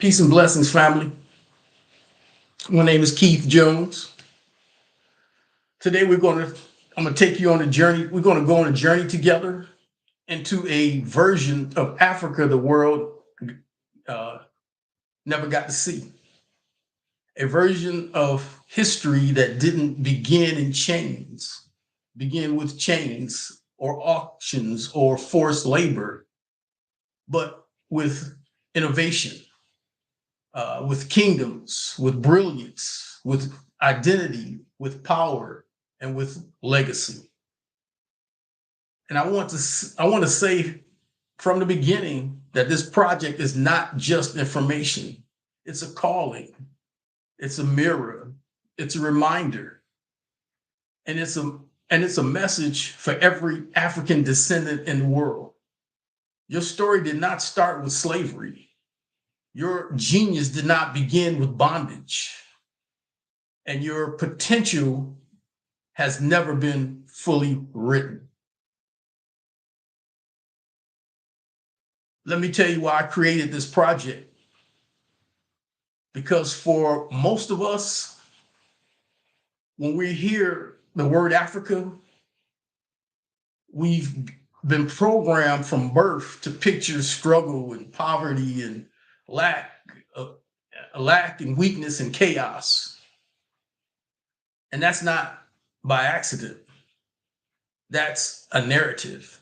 Peace and blessings, family. My name is Keith Jones. Today I'm gonna take you on a journey. We're gonna go on a journey together into a version of Africa the world uh, never got to see. A version of history that didn't begin with chains or auctions or forced labor, but with innovation, with kingdoms, with brilliance, with identity, with power, and with legacy. And I want to say from the beginning that this project is not just information. It's a calling. It's a mirror. It's a reminder. And it's a message for every African descendant in the world. Your story did not start with slavery. Your genius did not begin with bondage. And your potential has never been fully written. Let me tell you why I created this project. Because for most of us, when we hear the word Africa, we've been programmed from birth to picture struggle and poverty and lack, and weakness and chaos. And that's not by accident. That's a narrative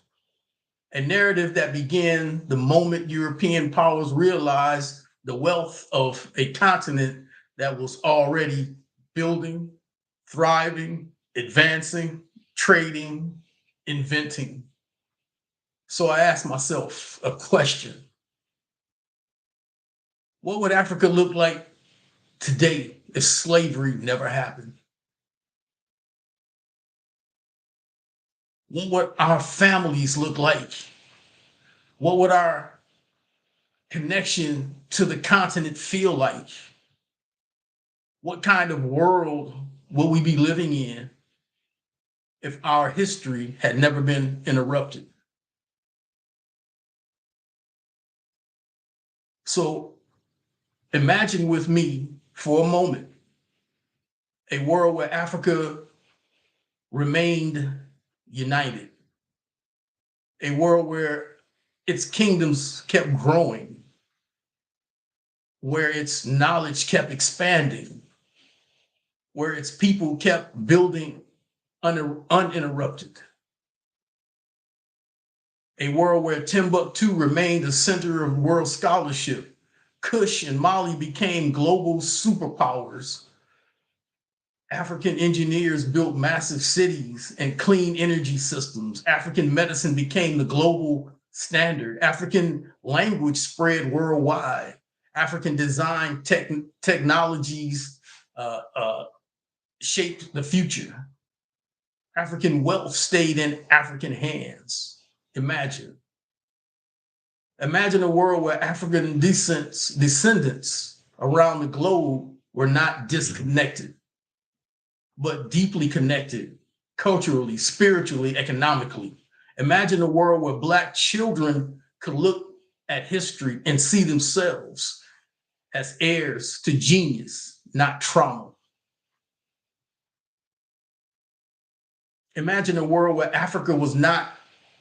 that began the moment European powers realized the wealth of a continent that was already building, thriving, advancing, trading, inventing. So I asked myself a question. What would Africa look like today if slavery never happened? What would our families look like? What would our connection to the continent feel like? What kind of world will we be living in if our history had never been interrupted? So imagine with me for a moment a world where Africa remained united, a world where its kingdoms kept growing, where its knowledge kept expanding, where its people kept building uninterrupted. A world where Timbuktu remained the center of world scholarship, Kush and Mali became global superpowers, African engineers built massive cities and clean energy systems. African medicine became the global standard. African language spread worldwide. African design technologies shaped the future. African wealth stayed in African hands. Imagine a world where African descendants around the globe were not disconnected, but deeply connected culturally, spiritually, economically. Imagine a world where Black children could look at history and see themselves as heirs to genius, not trauma. Imagine a world where Africa was not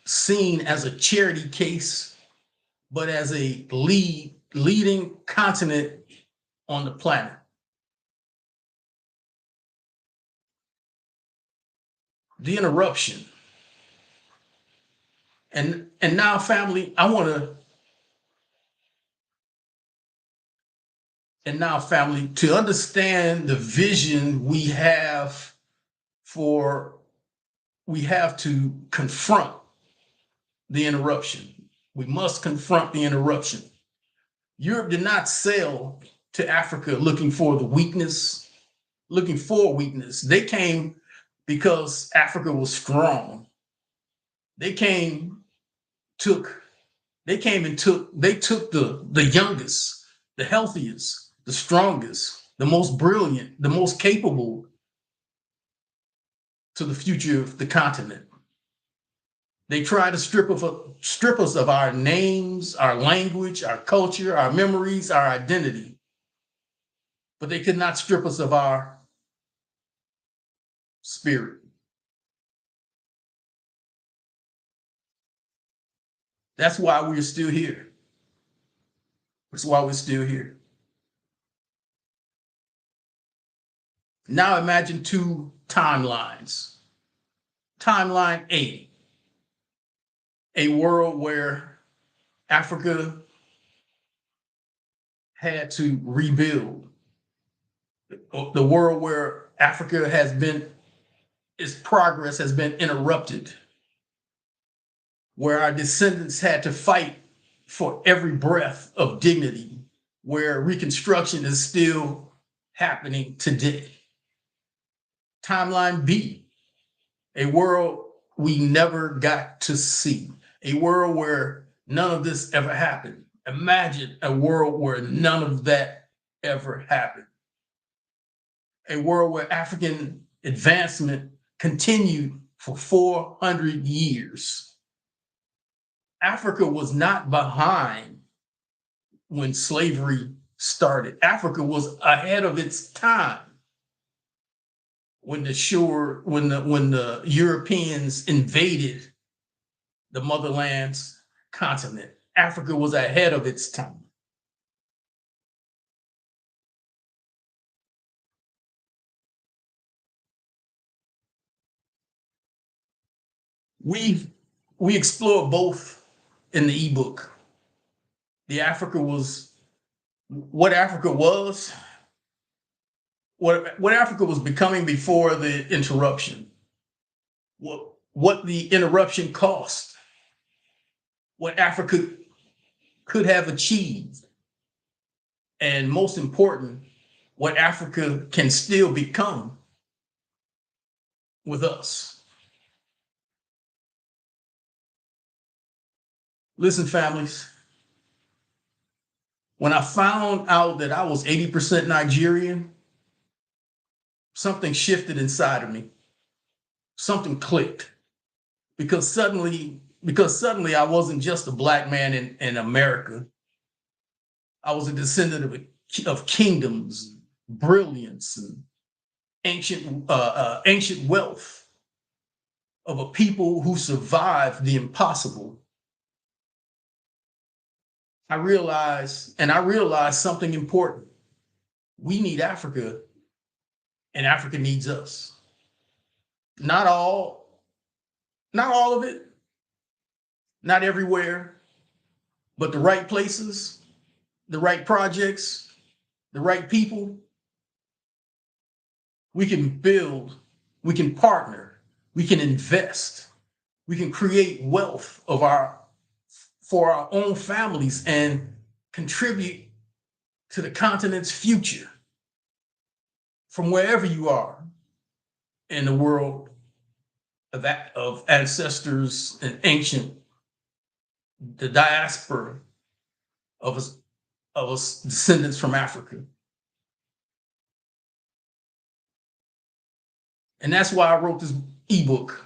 seen as a charity case, but as a leading continent on the planet. The interruption. And now, family, to understand the vision we have to confront the interruption. We must confront the interruption. Europe did not sail to Africa looking for weakness. They came because Africa was strong. They took the youngest, the healthiest, the strongest, the most brilliant, the most capable to the future of the continent. They try to strip us of our names, our language, our culture, our memories, our identity. But they could not strip us of our spirit. That's why we're still here. That's why we're still here. Now imagine two timelines. Timeline a world where Africa had to rebuild, the world where Africa has been, its progress has been interrupted, where our descendants had to fight for every breath of dignity, where Reconstruction is still happening today. Timeline B, a world we never got to see, a world where none of this ever happened. Imagine a world where none of that ever happened. A world where African advancement continued for 400 years. Africa was not behind when slavery started. Africa was ahead of its time when the Europeans invaded the motherland's continent. Africa was ahead of its time. We explore both in the ebook. The Africa was what Africa was, what Africa was becoming before the interruption, what the interruption cost, what Africa could have achieved, and most important, what Africa can still become with us. Listen, families, when I found out that I was 80% Nigerian, something shifted inside of me. Something clicked because suddenly I wasn't just a black man in America. I was a descendant of kingdoms, brilliance, and ancient wealth, of a people who survived the impossible. I realized something important. We need Africa, and Africa needs us. Not all of it, not everywhere, but the right places, the right projects, the right people. We can build, we can partner, we can invest, we can create wealth for our own families and contribute to the continent's future from wherever you are in the world of ancestors and ancient, the diaspora of us descendants from Africa. And that's why I wrote this ebook,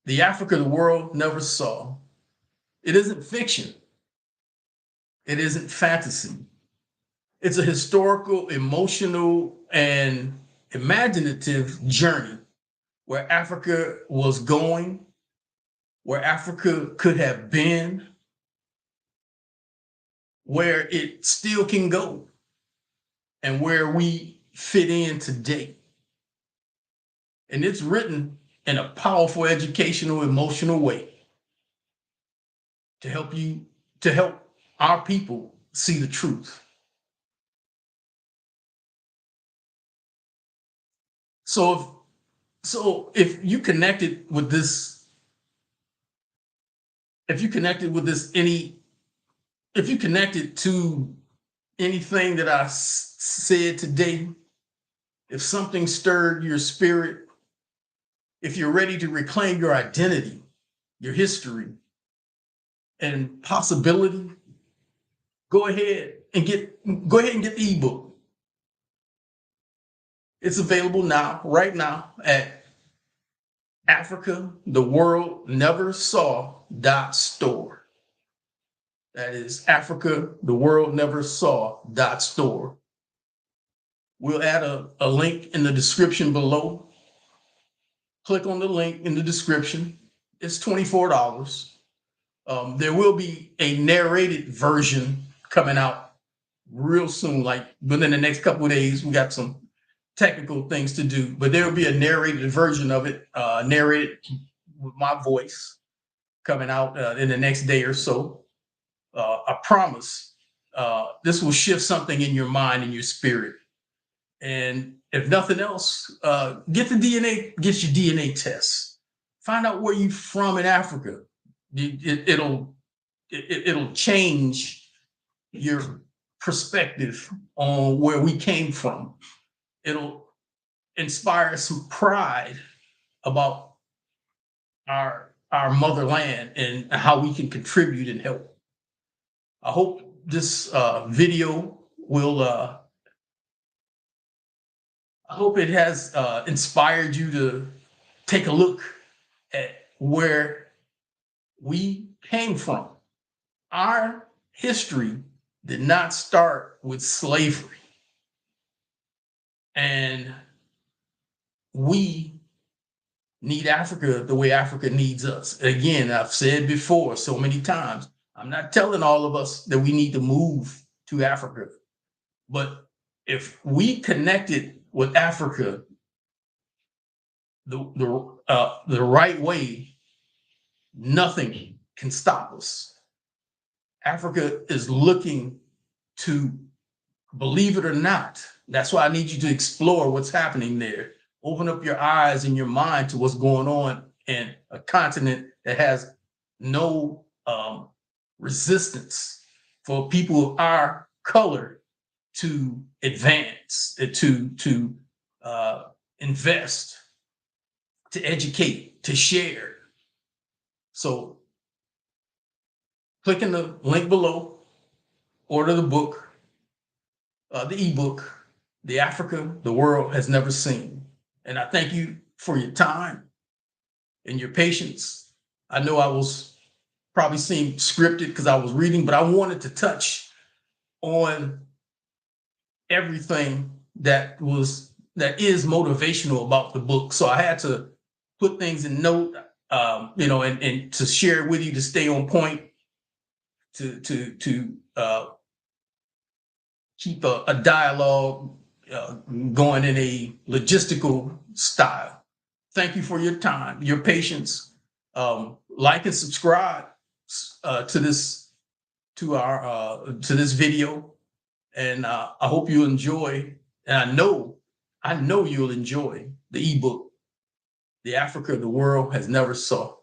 The Africa the World Never Saw. It isn't fiction. It isn't fantasy. It's a historical, emotional, and imaginative journey where Africa was going, where Africa could have been, where it still can go, and where we fit in today. And it's written in a powerful, educational, emotional way to help our people see the truth. So if you connected with this, if you connected to anything that I said today, if something stirred your spirit, if you're ready to reclaim your identity, your history, and possibility, go ahead and get the ebook. It's available right now at Africa, the world never saw dot store. That is Africa, the world never saw dot store. We'll add a link in the description below. Click on the link in the description. It's $24. There will be a narrated version coming out real soon, like within the next couple of days. We got some technical things to do, but there will be a narrated version of it, narrated with my voice, coming out in the next day or so. I promise this will shift something in your mind and your spirit. And if nothing else, get your DNA test. Find out where you're from in Africa. It'll change your perspective on where we came from. It'll inspire some pride about our motherland and how we can contribute and help. I hope this video will. I hope it has inspired you to take a look at where we came from. Our history did not start with slavery. And we need Africa the way Africa needs us. Again, I've said before so many times, I'm not telling all of us that we need to move to Africa. But if we connected with Africa the right way, nothing can stop us. Africa is looking to, believe it or not. That's why I need you to explore what's happening there. Open up your eyes and your mind to what's going on in a continent that has no resistance for people of our color to advance, to invest, to educate, to share. So click in the link below, order the book, the ebook, The Africa the World Has Never Seen. And I thank you for your time and your patience. I know I was probably seem scripted because I was reading, but I wanted to touch on everything that is motivational about the book. So I had to put things in note, and to share it with you, to stay on point, to keep a dialogue going in a logistical style. Thank you for your time, your patience. Like and subscribe to this video, and I hope you enjoy. And I know you'll enjoy the ebook, The Africa the World Has Never Saw.